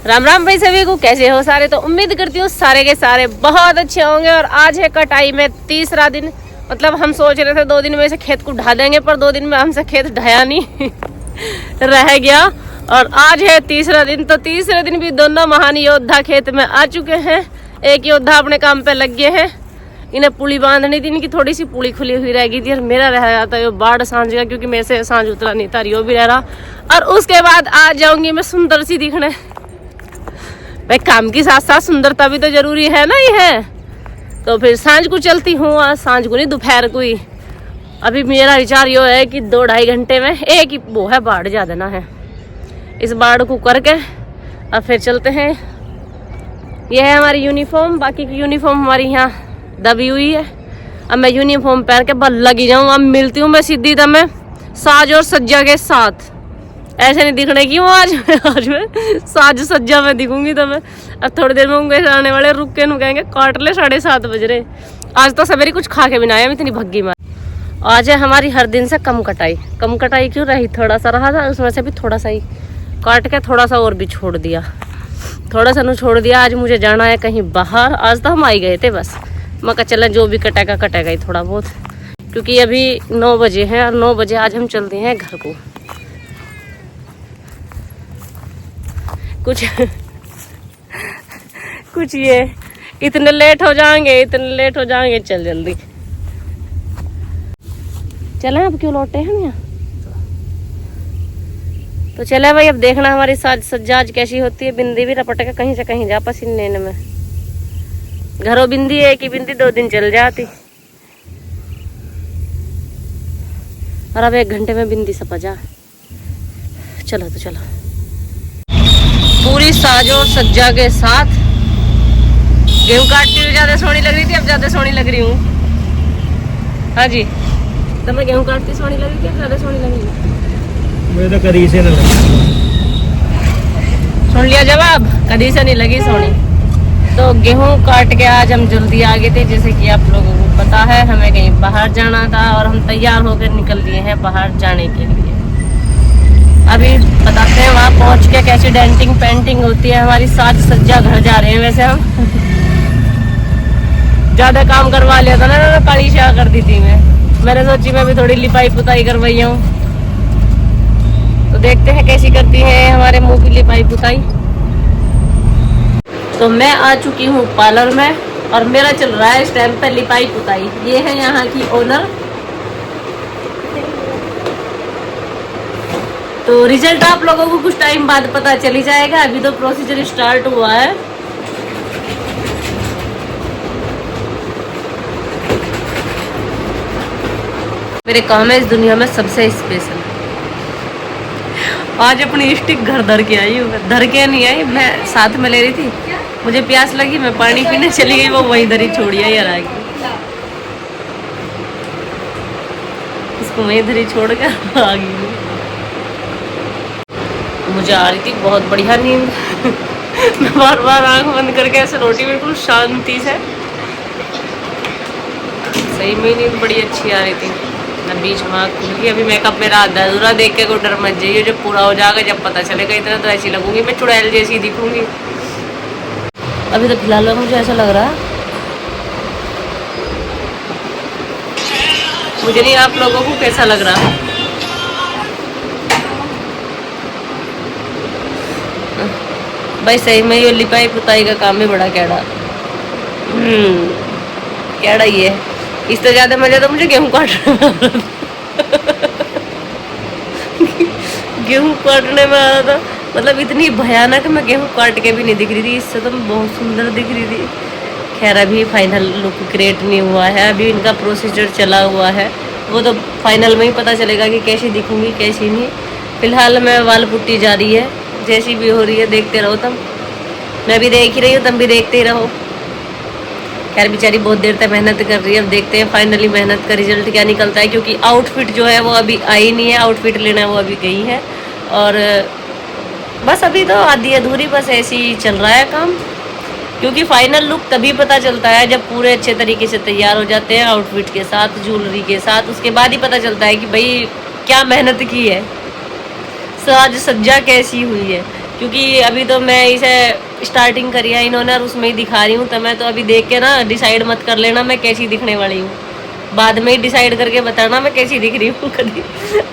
राम राम भाई सभी को, कैसे हो सारे। तो उम्मीद करती हूँ सारे के सारे बहुत अच्छे होंगे। और आज है कटाई में तीसरा दिन। मतलब हम सोच रहे थे 2 दिन में से खेत को ढा देंगे, पर 2 दिन में हमसे खेत ढाया नहीं रह गया। और आज है तीसरा दिन। तो तीसरे दिन भी दोनों महान योद्धा खेत में आ चुके हैं। एक योद्धा अपने काम पे लग गए हैं। इन्हें पुली बांधनी थी, इनकी थोड़ी सी पुली खुली हुई रह गई थी और मेरा रह जाता है बाढ़ सांझ का, क्योंकि मेरे से सांझ उतरा नहीं था, रियो भी रह रहा। और उसके बाद आ जाऊंगी मैं सुंदर सी दिखने। भाई काम की साथ साथ सुंदरता भी तो जरूरी है ना, ये है। तो फिर सांझ को चलती हूँ, आज सांझ को नहीं दोपहर को ही। अभी मेरा विचार यो है कि 2-2.5 घंटे में एक ही वो है बाढ़ जा देना है। इस बाढ़ को करके अब फिर चलते हैं। यह है हमारी यूनिफॉर्म। बाकी की यूनिफॉर्म हमारी यहाँ दबी हुई है। अब मैं यूनिफॉर्म पहन के बस लगी जाऊँ। अब मिलती हूँ मैं सीधी तो मैं साज और सज्जा के साथ। ऐसे नहीं दिखने की हूँ आज मैं साज सज्जा में दिखूंगी। तो मैं अब थोड़ी देर में होंगे आने वाले, रुक के नु कहेंगे काट ले 7:30 बज रहे। आज तो सवेरे कुछ खा के भी ना आया, इतनी भग्गी मार। आज है हमारी हर दिन से कम कटाई क्यों रही, थोड़ा सा रहा था, उसमें से भी थोड़ा सा ही काट के थोड़ा सा और भी छोड़ दिया, थोड़ा सा छोड़ दिया। आज मुझे जाना है कहीं बाहर। आज तो हम आई गए थे बस। मैं कहा चला जो भी कटेगा ही थोड़ा बहुत, क्योंकि अभी 9 बजे हैं और 9 बजे आज हम चलते हैं घर को। कुछ ये इतने लेट हो जाएंगे। चल जल्दी चलें। अब क्यों लौटे हम यहाँ। तो चले भाई, अब देखना हमारी साज सज्जा आज कैसी होती है। बिंदी भी रपट के कहीं से कहीं जा पसीने में। घरों बिंदी है कि बिंदी 2 दिन चल जाती। और अब 1 घंटे में बिंदी सपा जा। चलो तो चलो। पूरी साजो और सज्जा के साथ गेहूं काटती हुई ज्यादा सोहनी लग रही थी, अब ज्यादा सोहनी लग रही हूँ। हाँ जी, तो मैं गेहूं काटती सोहनी लग रही थी, अब ज्यादा सोहनी लग रही हूँ। मुझे तो कदी से न लगी। सुन लिया जवाब, कदी से नहीं लगी सोहनी। तो गेहूं काट के आज हम जल्दी आ गए थे। जैसे कि आप लोगों को पता है, हमें कहीं बाहर जाना था और हम तैयार होकर निकल लिए हैं बाहर जाने के लिए। अभी बताते हैं वहाँ पहुँच के कैसी डेंटिंग पेंटिंग होती है हमारी। साज सज्जा घर जा रहे हैं। वैसे हम ज्यादा काम करवा लिया था ना, काली शाह कर दी थी मैंने सोची मैं भी थोड़ी लिपाई पुताई करवाई हूँ। तो देखते हैं कैसी करती है हमारे मुंह की लिपाई पुताई। तो मैं आ चुकी हूँ पार्लर में और मेरा चल रहा है इस टाइम पे लिपाई पुताई। ये है यहाँ की ओनर। तो रिजल्ट आप लोगों को कुछ टाइम बाद पता चली जाएगा। अभी तो प्रोसीजर स्टार्ट हुआ है। मेरे काम है इस दुनिया में सबसे स्पेशल। आज अपनी स्टिक घर धर के आई हूँ। धर के नहीं आई, मैं साथ में ले रही थी। मुझे प्यास लगी, मैं पानी पीने चली गई, वो वहीं धरी छोड़ी है यार। आएगी इसको वहीं धरी छोड़ कर आ गई। मुझे आ रही थी बहुत बढ़िया नींद मैं बार बार आंख बंद करके ऐसे रोटी, बिल्कुल शांति से। सही में नींद बड़ी अच्छी आ रही थी। मैं बीच में आँख खुल गई। अभी मेकअप मेरा आधा अधूरा देख के कोई डर मत जाइए। जब पूरा हो जाएगा, जब पता चलेगा इतना, तो ऐसी लगूंगी मैं चुड़ैल जैसी दिखूंगी। अभी तो फिलहाल मुझे ऐसा लग रहा है, मुझे नहीं, आप लोगों को कैसा लग रहा है। भाई सही में ये लिपाई पुताई का काम भी बड़ा कैड़ा ही है। इससे ज्यादा मजा तो मुझे गेहूं काटने में आ रहा था। मतलब इतनी भयानक मैं गेहूं काट के भी नहीं दिख रही थी। इससे तो मैं बहुत सुंदर दिख रही थी। खैर अभी फाइनल लुक क्रिएट नहीं हुआ है, अभी इनका प्रोसीजर चला हुआ है। वो तो फाइनल में ही पता चलेगा कि कैसी दिखूंगी कैसी नहीं। फिलहाल मैं वाल पुट्टी जा रही है, जैसी भी हो रही है देखते रहो तुम। मैं भी देख ही रही हूँ, तुम भी देखते ही रहो। खैर बेचारी बहुत देर तक मेहनत कर रही है। अब देखते हैं फाइनली मेहनत का रिजल्ट क्या निकलता है, क्योंकि आउटफिट जो है वो अभी आई नहीं है। आउटफिट लेना है वो अभी गई है। और बस अभी तो आधी अधूरी बस ऐसे ही चल रहा है काम, क्योंकि फाइनल लुक तभी पता चलता है जब पूरे अच्छे तरीके से तैयार हो जाते हैं आउटफिट के साथ, ज्वेलरी के साथ। उसके बाद ही पता चलता है कि भाई क्या मेहनत की है, साज सज्जा कैसी हुई है। क्योंकि अभी तो मैं इसे स्टार्टिंग करी है इन्होंने और उसमें ही दिखा रही हूँ, तो मैं तो अभी देख के ना डिसाइड मत कर लेना मैं कैसी दिखने वाली हूँ, बाद में ही डिसाइड करके बताना मैं कैसी दिख रही हूँ। कभी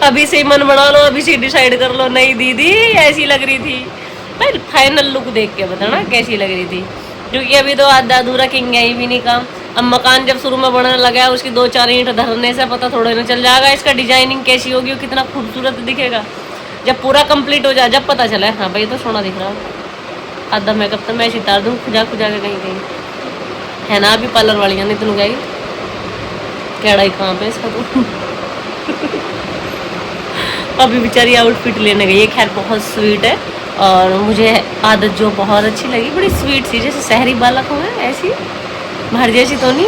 अभी से ही मन बना लो, अभी से डिसाइड कर लो नहीं दीदी ऐसी लग रही थी, भाई फाइनल लुक देख के बताना कैसी लग रही थी, क्योंकि अभी तो आधा अधूरा किंग ही भी नहीं काम। अब मकान जब शुरू में बनने लगा है उसकी 2-4 ईंट धरने से पता थोड़ा ना चल जाएगा इसका डिजाइनिंग कैसी होगी और कितना खूबसूरत दिखेगा। जब पूरा कंप्लीट हो जाए जब पता चला हाँ भाई तो सोना दिख रहा है। आधा मेकअप तो मैं सितार दूँ खुजा खुजा के कहीं कहीं है ना। अभी पार्लर वाली नहीं तो गई कैड़ा ही कहाँ पे इसका तो अभी बेचारी आउटफिट लेने गई है। खैर बहुत स्वीट है और मुझे आदत जो बहुत अच्छी लगी, बड़ी स्वीट सी जैसे शहरी बालक हो है ऐसी, बाहर जैसी तो नहीं।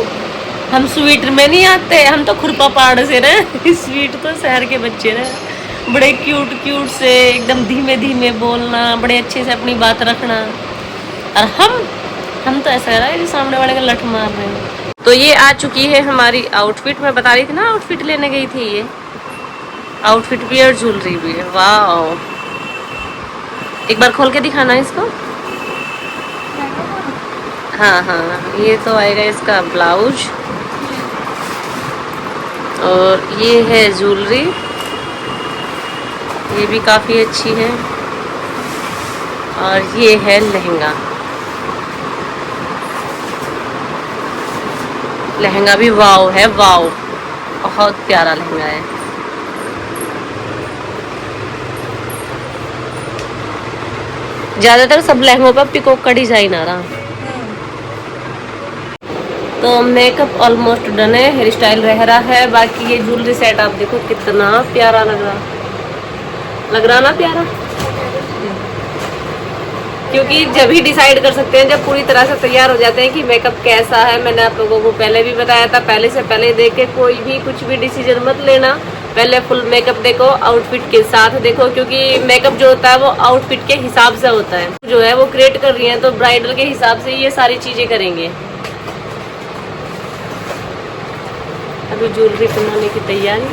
हम स्वीट में नहीं आते, हम तो खुरपा पहाड़ से रहे स्वीट तो शहर के बच्चे रहे, बड़े क्यूट क्यूट से एकदम धीमे धीमे बोलना, बड़े अच्छे से अपनी बात रखना। और हम तो ऐसा है कि सामने वाले का लठ मार रहे हैं। तो ये आ चुकी है हमारी आउटफिट, मैं बता रही थी ना आउटफिट लेने गई थी। ये आउटफिट भी और ज्वेलरी भी है। वाह, एक बार खोल के दिखाना इसको। हाँ हाँ, ये तो आएगा इसका ब्लाउज और ये है ज्वेलरी, ये भी काफ़ी अच्छी है। और ये है लहंगा, लहंगा भी वाव है, वाव बहुत प्यारा लहंगा है। ज़्यादातर सब लहंगों पर पिकॉक का डिजाइन आ रहा। तो मेकअप ऑलमोस्ट डन है, हेयर स्टाइल रह रहा है, बाकी ये ज्वेलरी सेट आप देखो कितना प्यारा लग रहा ना प्यारा। क्योंकि जब ही डिसाइड कर सकते हैं जब पूरी तरह से तैयार हो जाते हैं कि मेकअप कैसा है। मैंने आप लोगों को पहले भी बताया था, पहले से पहले देख के कोई भी कुछ भी डिसीजन मत लेना, पहले फुल मेकअप देखो, आउटफिट के साथ देखो, क्योंकि मेकअप जो होता है वो आउटफिट के हिसाब से होता है। जो है वो क्रिएट कर रही है तो ब्राइडल के हिसाब से ये सारी चीजें करेंगे। अभी ज्वेलरी बनाने की तैयारी।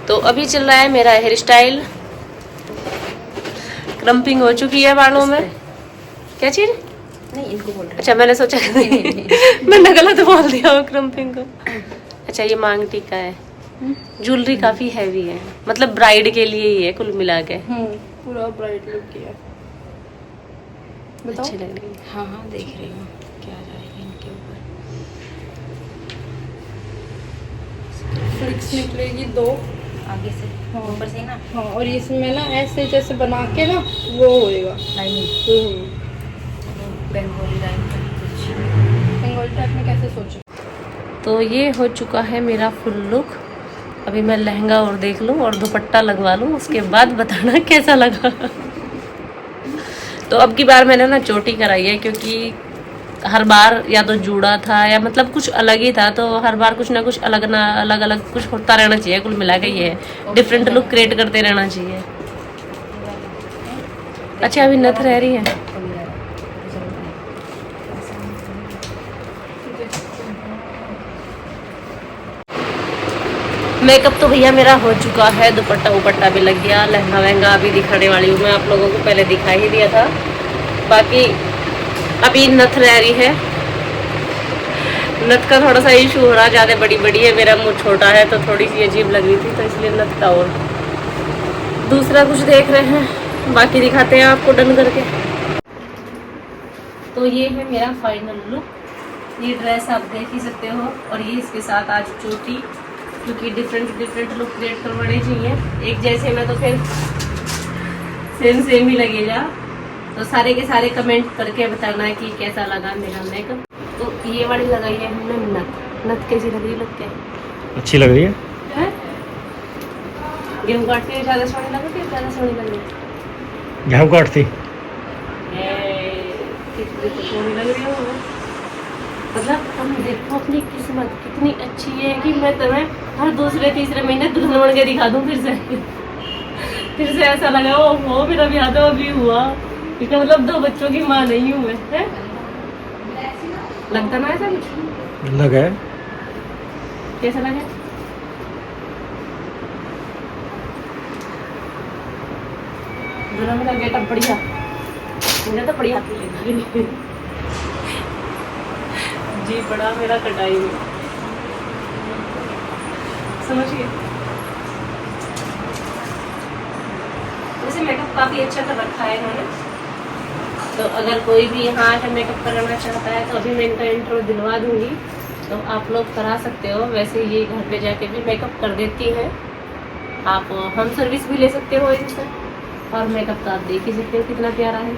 तो अभी चल रहा है मेरा हेयर स्टाइल। क्रम्पिंग हो चुकी है बालों में। क्या चीज? नहीं इनको बोल रहा। अच्छा मैंने सोचा मैंने गलत बोल दिया क्रम्पिंग को। अच्छा ये मांग टीका है। ज्वेलरी काफी हैवी है, मतलब ब्राइड के लिए ही है कुल मिला के। पूरा ब्राइड लुक किया। अच्छी लग रही है। हाँ हाँ देख रही हूँ क्या जाएगा इनके ऊपर। फ्लिक्स निकलेगी 2 आगे से, हाँ ऊपर से ना। हाँ, और इसमें ना ऐसे जैसे बना के ना वो होएगा लाइनिंग बंगाली टाइप में। कैसे सोचो? तो ये हो चुका है मेरा फुल लुक। अभी मैं लहंगा और देख लूँ और दुपट्टा लगवा लूँ, उसके बाद बताना कैसा लगा। तो अब की बार मैंने ना चोटी कराई है, क्योंकि हर बार या तो जूड़ा था या मतलब कुछ अलग ही था, तो हर बार कुछ ना कुछ अलग कुछ होता रहना चाहिए। कुल मिला के ये है डिफरेंट लुक क्रिएट करते रहना चाहिए। अच्छा अभी नथ रह रही है। मेकअप तो भैया मेरा हो चुका है, दुपट्टा उपट्टा भी लग गया, लहंगा वहंगा अभी दिखाने वाली हूँ। मैं आप लोगों को पहले दिखा ही दिया था। बाकी अभी नथ रह रही है। नथ का थोड़ा सा इशू हो रहा, ज़्यादा बड़ी बड़ी है, मेरा मुंह छोटा है तो थोड़ी सी अजीब लग रही थी, तो इसलिए नथ का। और दूसरा कुछ देख रहे हैं, बाकी दिखाते हैं आपको डन करके। तो ये है मेरा फाइनल लुक। ये ड्रेस आप देख ही सकते हो, और ये इसके साथ आज चोटी, क्योंकि डिफरेंट लुक क्रिएट करवाने चाहिए। एक जैसे में तो फिर सेम ही लगेगा। तो सारे के सारे कमेंट करके बताना कि कैसा लगा मेरा मेकअप। तो ये वाली लगाई है हमने नथ कैसी लग रही? लग के अच्छी लग रही है। गेहूँ काटती ज़्यादा सोनी लग रही है, ज़्यादा सोनी लग रही है। गेहूँ काटती सोनी लग रही है। मतलब हम देखो अपनी किस्मत कितनी अच्छी है कि मैं तुम्हें हर दूसरे तीसरे महीने दुल्हन बन के दिखा दूँ फिर से ऐसा लगा ओ हो मेरा ब्याह तो अभी हुआ, क्योंकि मतलब 2 बच्चों की माँ नहीं हूँ मैं। है लगता ना ऐसा कुछ लगा है। कैसा लगा? इतना मेरा गेटअप बढ़िया, मुझे तो बढ़िया लगी। जी बड़ा मेरा कटाई में, समझिए। वैसे मेकअप काफी अच्छा कर रखा है इन्होंने, तो अगर कोई भी यहाँ आकर मेकअप कराना चाहता है तो अभी मैं इनका इंट्रो दिलवा दूंगी, तो आप लोग करा सकते हो। वैसे ये घर पे जाके भी मेकअप कर देती है, आप होम सर्विस भी ले सकते हो इनसे, और मेकअप तो आप देख ही सकते हो कितना प्यारा है।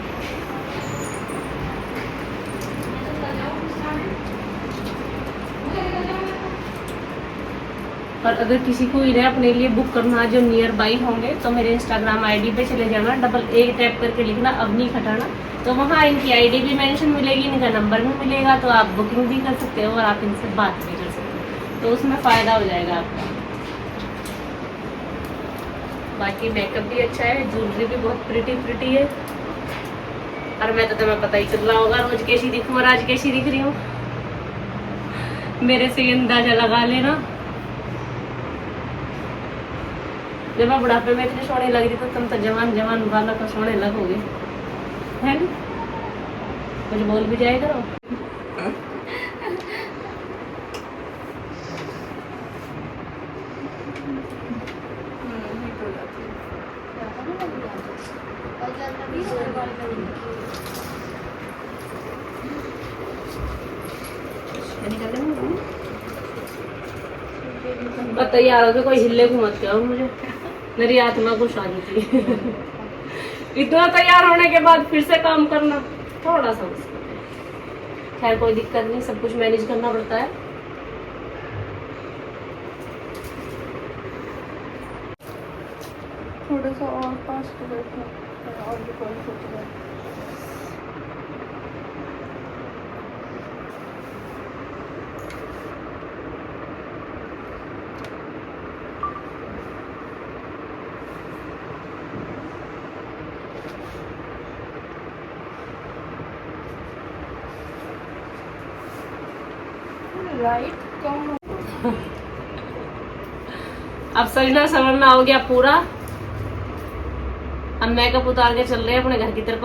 और अगर किसी को इन्हें अपने लिए बुक करना जो नियर बाई होंगे तो मेरे इंस्टाग्राम आईडी पे चले जाना, AA टैप करके लिखना अवनी खटाना, तो वहाँ इनकी आईडी भी मेंशन मिलेगी, इनका नंबर भी मिलेगा, तो आप बुकिंग भी कर सकते हो और आप इनसे बात भी कर सकते हो, तो उसमें फ़ायदा हो जाएगा आपका। बाकी मेकअप भी अच्छा है, ज्वेलरी भी बहुत प्रिटी है। और मैं तो तुम्हें पता ही चल रहा होगा रोज कैसी दिखूँ और आज कैसी दिख रही हूँ, मेरे से अंदाजा लगा लेना। जब मैं बुढ़ापे में इतनी सोने लग रही तो तुम तो जवान वाला को सोने लगोगे, है ना? कुछ बोल भी जाए करो। तैयार हो तो कोई हिले को मत कहो, मुझे मेरी आत्मा को शांति थी। इतना तैयार होने के बाद फिर से काम करना थोड़ा सा मुश्किल है। खैर कोई दिक्कत नहीं, सब कुछ मैनेज करना पड़ता है। थोड़ा सा और पास तो बैठना और भी कोई सोच रहा है। लाइट कम अब सजना संवरना हो गया पूरा। अब मेकअप उतार के चल रहे हैं अपने घर की तरफ।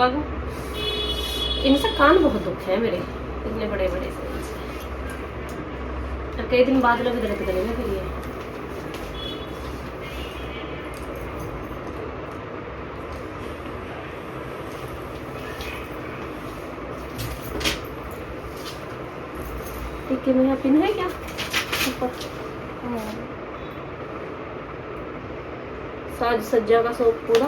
इनसे कान बहुत दुख है मेरे, इतने बड़े बड़े से। और कई दिन बाद लोग दर्द करेंगे फिर ये। टिक्के में पिन है क्या ऊपर? साज सज्जा का शौक पूरा।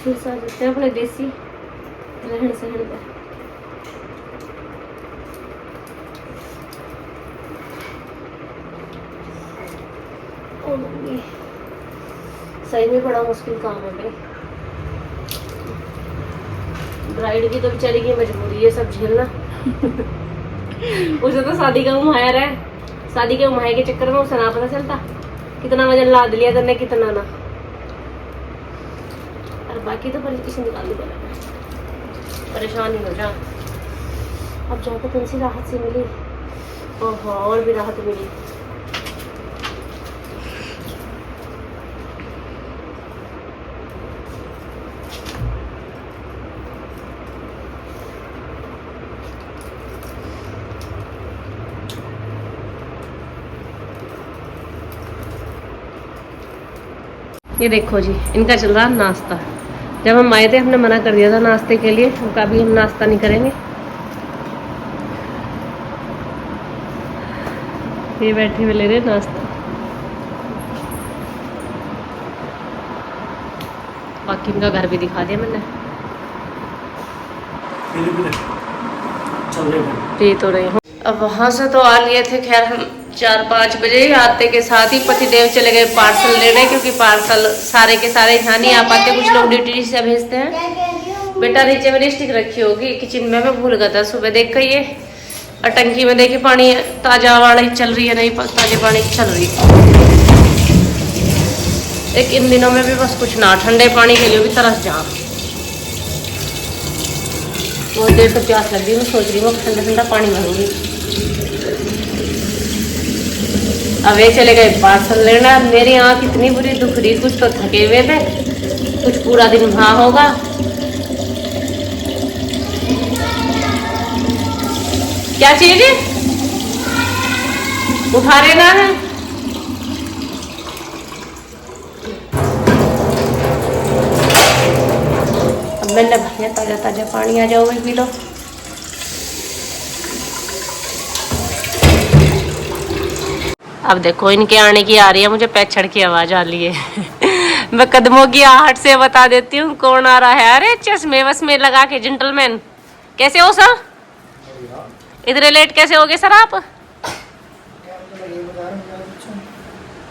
फिर साज सकते हैं अपने देसी रहन सहन का। ओ मम्मी, सही में बड़ा मुश्किल काम है भाई। ब्राइड की तो बेचारी की मजबूरी है सब झेलना। उसे तो शादी का उम्हायर है, शादी के उम्हाय के चक्कर में उसे ना पता चलता कितना वजन लाद लिया करने कितना ना। और बाकी तो किसी निकाल ली परेशान ही हो जा। अब जाकर तुमसे राहत से मिली, ओहो और भी राहत मिली। ये देखो जी, इनका चल रहा नाश्ता। जब हम आए थे हमने मना कर दिया था नाश्ते के लिए, कभी हम नाश्ता नहीं करेंगे। ये बैठे हुए ले रहे नाश्ता। बाकी इनका घर भी दिखा दिया मैंने। पी तो रही हूँ। अब वहाँ से तो आ लिए थे खैर हम 4-5 बजे। आते के साथ ही पतिदेव चले गए पार्सल लेने, क्योंकि पार्सल सारे के सारे यहाँ नहीं आ पाते, कुछ लोग ड्यूटी से भेजते हैं। बेटा नीचे में स्टिक रखी होगी किचन में, मैं भूल गया था सुबह देख कर। ये और टंकी में देखिए पानी ताजा वाली चल रही है, नहीं ताजे पानी चल रही। एक इन दिनों में भी बस कुछ ना, ठंडे पानी के लिए भी तरस जा। बहुत देर से प्यास लग रही है, मैं सोच रही हूँ ठंडा ठंडा पानी भरूंगी। अब ये चले गए पार्सल लेना। मेरी आँख इतनी बुरी दुख रही, कुछ तो थके हुए थे, कुछ पूरा दिन वहाँ होगा। क्या चीज है? उठा लेना है। अब मैंने भैया ताजा ताजा पानी, आ जाओ भाई पी लो। अब देखो इनके आने की आ रही है, मुझे पैछड़ की आवाज आ रही है। मैं कदमों की आहट से बता देती हूँ कौन आ रहा है। अरे चश्मे वस्मे लगा के जेंटलमैन, कैसे हो सर? इतने लेट कैसे हो गए सर आप?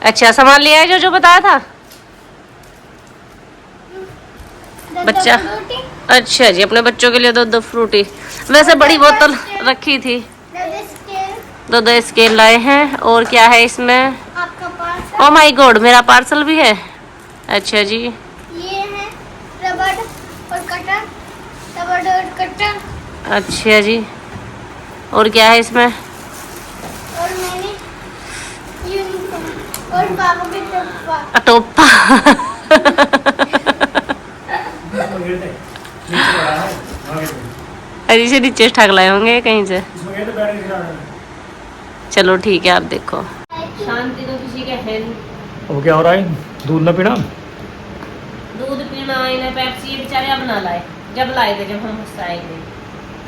अच्छा सामान ले आए जो बताया था बच्चा। अच्छा जी, अपने बच्चों के लिए दो फ्रूटी। वैसे बड़ी बोतल रखी थी, दो स्केल लाए हैं। और क्या है इसमें? आपका पार्सल। ओ माय गॉड, मेरा पार्सल भी है। अच्छा जी, ये है रबड़ और कटर, रबड़ और कटर। अच्छा जी, और क्या है इसमें? और मैंने यूनिफॉर्म और बाबू के टोपा। टोपा। अजी से नीचे ठाक लाए होंगे कहीं से। चलो ठीक है, आप देखो। शांति तो किसी के है नहीं। वो क्या हो रहा है? दूध न पीना? दूध पीना, इन्हें पेप्सी, ये बेचारे अब ना लाए। जब लाए थे, जब हम उससे आए थे,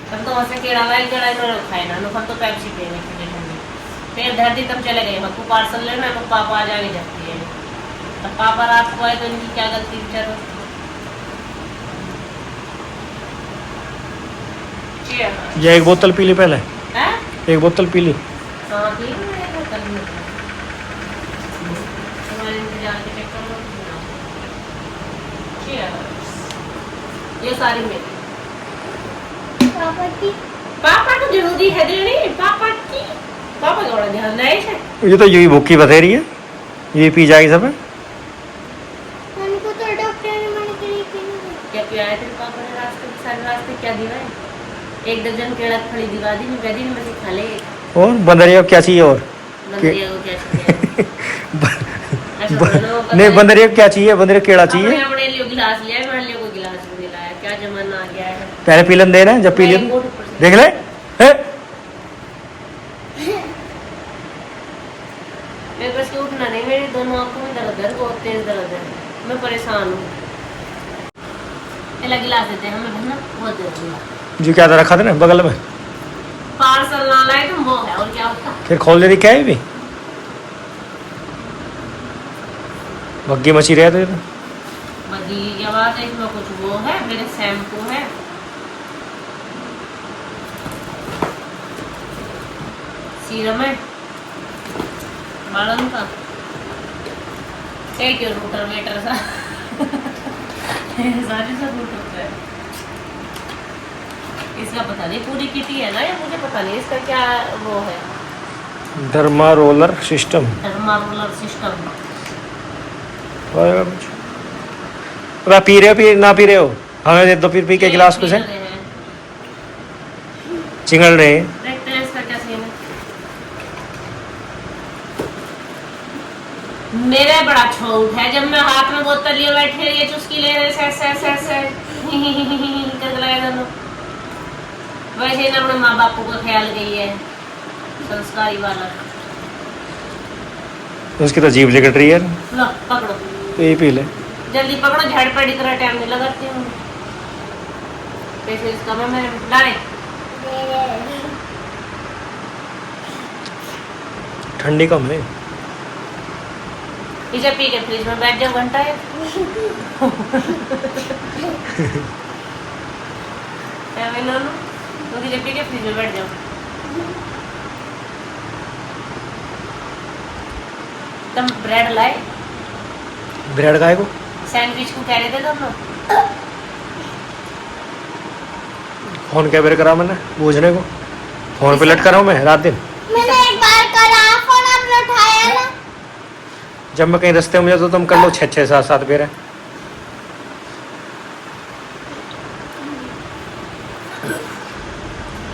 तब तो वहाँ से केड़ा लाए, केड़ा इन्होंने खाए ना, फिर तो पेप्सी पीने के लिए ठंडी। फिर धरती तब चले गए, हमको पार्सल लेना है, तो पापा आ जाके जगती है। तब पापा रात को आए तो इनकी क्या गलती बेचारों। ये एक बोतल पी ली पहले। हैं? एक बोतल पी ली। हाँ पी लो, एक बोतल में। तुम्हारे इंतजार के चक्कर में पीना। Cheers। ये सारी मेरी। पापा को जरूरी है देनी, पापा की। पापा का बड़ा ध्यान नहीं है। ये तो यही भूखी बतेरी है, ये पी जाएगी सब। हमको तो डॉक्टर ने मना करी कि नहीं। क्या पिया है तेरे पापा ने रास्ते के सारे रास्ते? क्या दिया है? 1 दर्जन केड़ा खड़ी दिवा दी, मैं दिन में से खा ले। और बंदरिया को क्या चाहिए? और बंदरिया को क्या चाहिए? ऐसा बोलो, पता नहीं, बंदरिया को क्या चाहिए? बंदरिया केड़ा चाहिए। अपने लिए गिलास लिया, मेरे लिए कोई गिलास नहीं लाया। क्या जमाना आ गया है। पहले पीलन देना, जब पी मैं ले कोट ऊपर से- देख ले। है? मेरे पास के उठना नहीं, मेरी दोनों आंखों में दर्द है, बहुत तेज दर्द है, मैं परेशान हूँ। पहला गिलास देते हैं हमें भरना, बहुत देर हुआ। जो क्या था रखा था ना बगल में, पार्सल ना लाए तुम, वो है और क्या होता। फिर खोल दे, क्या है भी भग्गी मची रहे थे। बगी क्या बात है, इसमें कुछ वो है, मेरे शैम्पू है, सीरम है बालन का, एक रूटर वेटर सा। सारे सब रूटर है। इसका पता नहीं, पूरी किटी है ना ये, मुझे पता नहीं इसका क्या वो है। Derma roller system. थर्मारोलर सिस्टम। आप पी रहे हो, पी ना पी रहे हो? हमें दे दो, फिर पी के गिलास को से चिंगड़ रहे हैं। देखते हैं इसका क्या सीन है। मेरा बड़ा छौट है, जब मैं हाथ में बोतल लिए बैठे, ये चुस्की ले रहे से करके लगा दोनों। वैसे ही ना अपने माँ बापू का ख्याल गई है, संस्कारी वाला। उसकी तो जीभ लिकट रही है। लो पकड़ो, तो ये पी ले। जल्दी पकड़ो, झड़पड़ी तरह टाइम नहीं लगाती हूँ। पैसे इसका मैं डाले। ठंडी कम है। इसे पी के फ्रिज में बैठ जाओ घंटा है। क्या मैं लो तो इसे पी के फ्रिज में बैठ जाओ। तुम ब्रेड लाए? ब्रेड खाए को सैंडविच को कह रहे थे दोनों। फोन क्या बेर करा मैंने बूझने को, फोन पे लटका रहा हूँ मैं रात दिन। मैंने एक बार करा, फोन आपने उठाया ना। जब मैं कहीं रास्ते में जाता तो तुम कर लो 6 7 बेर है।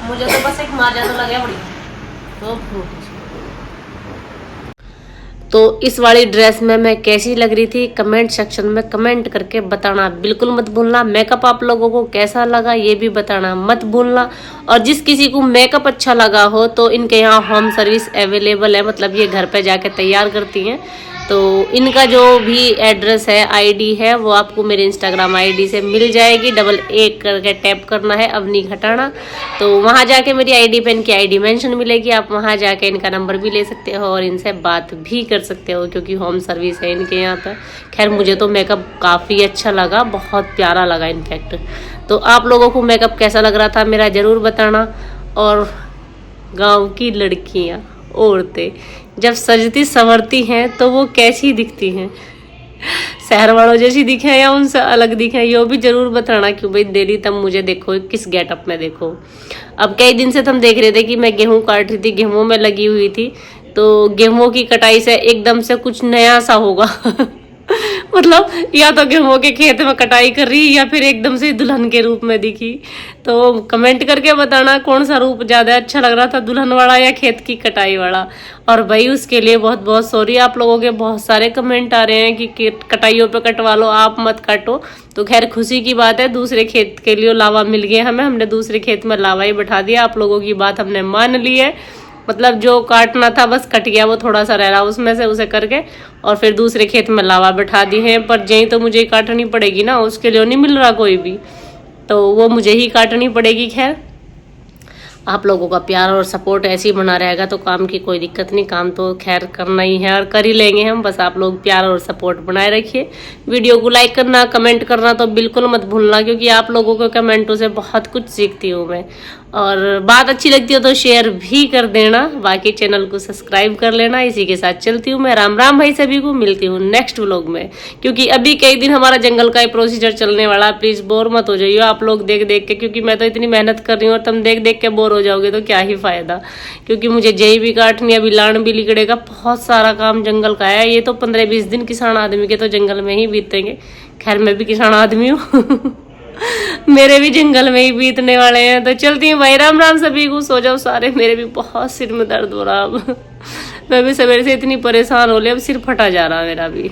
मुझे तो बस एक माजा तो लगे बड़ी, तो फ्रूट। तो इस वाली ड्रेस में मैं कैसी लग रही थी कमेंट सेक्शन में कमेंट करके बताना बिल्कुल मत भूलना। मेकअप आप लोगों को कैसा लगा ये भी बताना मत भूलना। और जिस किसी को मेकअप अच्छा लगा हो तो इनके यहाँ होम सर्विस अवेलेबल है, मतलब ये घर पे जाके तैयार करती हैं। तो इनका जो भी एड्रेस है आईडी है वो आपको मेरे इंस्टाग्राम आईडी से मिल जाएगी, 11 करके टैप करना है अवनी खटाना। तो वहाँ जाके मेरी आईडी पे इनकी आईडी मेंशन मिलेगी, आप वहाँ जाके इनका नंबर भी ले सकते हो और इनसे बात भी कर सकते हो क्योंकि होम सर्विस है इनके यहाँ पर। खैर मुझे तो मेकअप काफ़ी अच्छा लगा, बहुत प्यारा लगा इनफैक्ट। तो आप लोगों को मेकअप कैसा लग रहा था मेरा ज़रूर बताना। और गाँव की लड़कियाँ औरतें जब सजती संवरती हैं तो वो कैसी दिखती हैं, शहर वालों जैसी दिखे या उनसे अलग दिखे, ये भी जरूर बताना क्यों भाई डेली तब मुझे देखो किस गेटअप में देखो। अब कई दिन से हम देख रहे थे कि मैं गेहूं काट रही थी, गेहूं में लगी हुई थी, तो गेहूं की कटाई से एकदम से कुछ नया सा होगा मतलब या तो गेहूं के खेत में कटाई कर रही या फिर एकदम से दुल्हन के रूप में दिखी। तो कमेंट करके बताना कौन सा रूप ज़्यादा अच्छा लग रहा था, दुल्हन वाला या खेत की कटाई वाला। और भाई उसके लिए बहुत बहुत सॉरी, आप लोगों के बहुत सारे कमेंट आ रहे हैं कि कटाइयों पे कटवा लो, आप मत काटो। तो खैर खुशी की बात है, दूसरे खेत के लिए लावा मिल गया हमें, हमने दूसरे खेत में लावा ही बैठा दिया। आप लोगों की बात हमने मान ली है, मतलब जो काटना था बस कट गया, वो थोड़ा सा रह रहा उसमें से उसे करके और फिर दूसरे खेत में लावा बैठा दी है। पर यही तो मुझे काटनी पड़ेगी ना, उसके लिए नहीं मिल रहा कोई भी, तो वो मुझे ही काटनी पड़ेगी। खैर आप लोगों का प्यार और सपोर्ट ऐसे ही बना रहेगा तो काम की कोई दिक्कत नहीं, काम तो खैर करना ही है और कर ही लेंगे हम। बस आप लोग प्यार और सपोर्ट बनाए रखिए। वीडियो को लाइक करना, कमेंट करना तो बिल्कुल मत भूलना क्योंकि आप लोगों के कमेंटों से बहुत कुछ सीखती हूँ मैं। और बात अच्छी लगती हो तो शेयर भी कर देना, बाकी चैनल को सब्सक्राइब कर लेना। इसी के साथ चलती हूँ मैं, राम राम भाई सभी को, मिलती हूँ नेक्स्ट व्लॉग में क्योंकि अभी कई दिन हमारा जंगल का ही प्रोसीजर चलने वाला। प्लीज़ बोर मत हो जाइए आप लोग देख देख के, क्योंकि मैं तो इतनी मेहनत कर रही हूँ और तुम देख देख के बोर हो जाओगे तो क्या ही फायदा। क्योंकि मुझे जई भी काटनी, अभी लाण भी लिकड़ेगा, बहुत सारा काम जंगल का है। ये तो 15-20 दिन किसान आदमी के तो जंगल में ही बीतेंगे। खैर मैं भी किसान आदमी हूँ मेरे भी जंगल में ही बीतने वाले हैं। तो चलती हूँ भाई, राम राम सभी को, सो जाओ सारे। मेरे भी बहुत सिर में दर्द हो रहा अब मैं भी सवेरे से इतनी परेशान हो लिया, अब सिर फटा जा रहा मेरा भी।